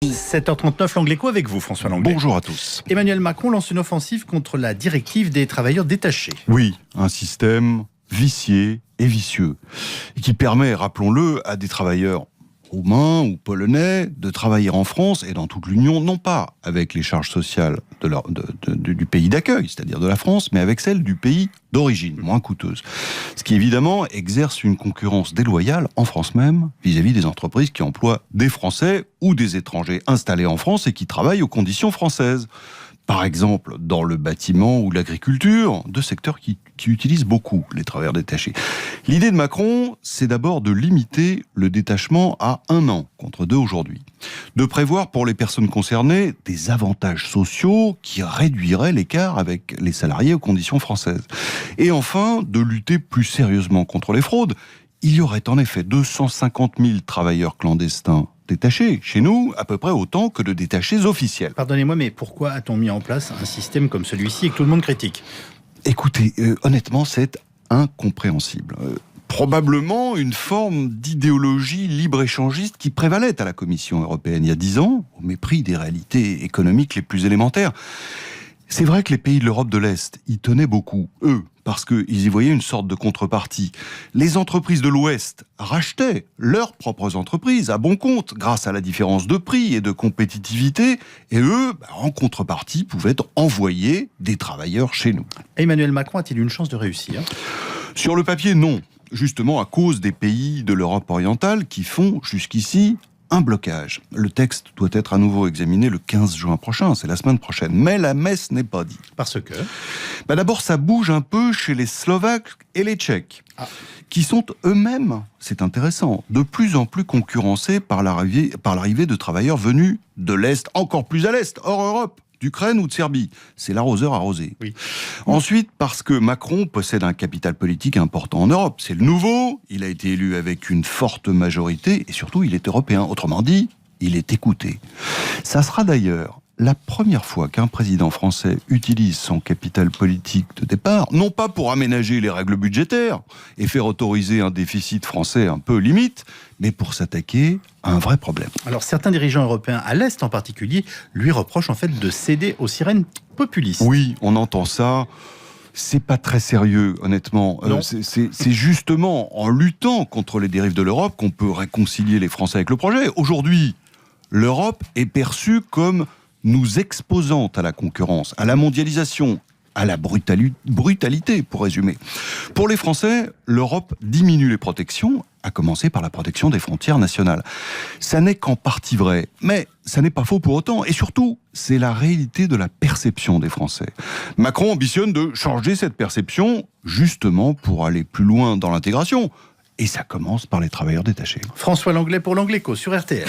7h39, l'Angléco avec vous, François Langlais. Bonjour à tous. Emmanuel Macron lance une offensive contre la directive des travailleurs détachés. Oui, un système vicié et vicieux, et qui permet, rappelons-le, à des travailleurs roumains ou polonais de travailler en France et dans toute l'Union, non pas avec les charges sociales du pays d'accueil, c'est-à-dire de la France, mais avec celles du pays d'origine, moins coûteuses. Ce qui évidemment exerce une concurrence déloyale en France même vis-à-vis des entreprises qui emploient des Français ou des étrangers installés en France et qui travaillent aux conditions françaises. Par exemple, dans le bâtiment ou l'agriculture, deux secteurs qui utilisent beaucoup les travailleurs détachés. L'idée de Macron, c'est d'abord de limiter le détachement à 1 an, contre 2 aujourd'hui. De prévoir pour les personnes concernées des avantages sociaux qui réduiraient l'écart avec les salariés aux conditions françaises. Et enfin, de lutter plus sérieusement contre les fraudes. Il y aurait en effet 250 000 travailleurs clandestins détachés chez nous, à peu près autant que de détachés officiels. Pardonnez-moi, mais pourquoi a-t-on mis en place un système comme celui-ci et que tout le monde critique ? Écoutez, honnêtement, c'est incompréhensible. Probablement une forme d'idéologie libre-échangiste qui prévalait à la Commission européenne il y a 10 ans, au mépris des réalités économiques les plus élémentaires. C'est vrai que les pays de l'Europe de l'Est y tenaient beaucoup, eux, parce qu'ils y voyaient une sorte de contrepartie. Les entreprises de l'Ouest rachetaient leurs propres entreprises à bon compte, grâce à la différence de prix et de compétitivité, et eux, en contrepartie, pouvaient envoyer des travailleurs chez nous. Emmanuel Macron a-t-il une chance de réussir ? Sur le papier, non. Justement à cause des pays de l'Europe orientale qui font jusqu'ici un blocage. Le texte doit être à nouveau examiné le 15 juin prochain, c'est la semaine prochaine. Mais la messe n'est pas dite. Parce que D'abord, ça bouge un peu chez les Slovaques et les Tchèques, qui sont eux-mêmes, c'est intéressant, de plus en plus concurrencés par l'arrivée de travailleurs venus de l'Est, encore plus à l'Est, hors Europe, d'Ukraine ou de Serbie. C'est l'arroseur arrosé. Oui. Ensuite, parce que Macron possède un capital politique important en Europe. C'est le nouveau, il a été élu avec une forte majorité, et surtout, il est européen. Autrement dit, il est écouté. Ça sera d'ailleurs la première fois qu'un président français utilise son capital politique de départ, non pas pour aménager les règles budgétaires et faire autoriser un déficit français un peu limite, mais pour s'attaquer à un vrai problème. Alors certains dirigeants européens, à l'Est en particulier, lui reprochent en fait de céder aux sirènes populistes. Oui, on entend ça. C'est pas très sérieux, honnêtement. C'est justement en luttant contre les dérives de l'Europe qu'on peut réconcilier les Français avec le projet. Aujourd'hui, l'Europe est perçue comme nous exposant à la concurrence, à la mondialisation, à la brutalité, pour résumer. Pour les Français, l'Europe diminue les protections, à commencer par la protection des frontières nationales. Ça n'est qu'en partie vrai, mais ça n'est pas faux pour autant. Et surtout, c'est la réalité de la perception des Français. Macron ambitionne de changer cette perception, justement pour aller plus loin dans l'intégration. Et ça commence par les travailleurs détachés. François Langlais pour l'Angléco sur RTL.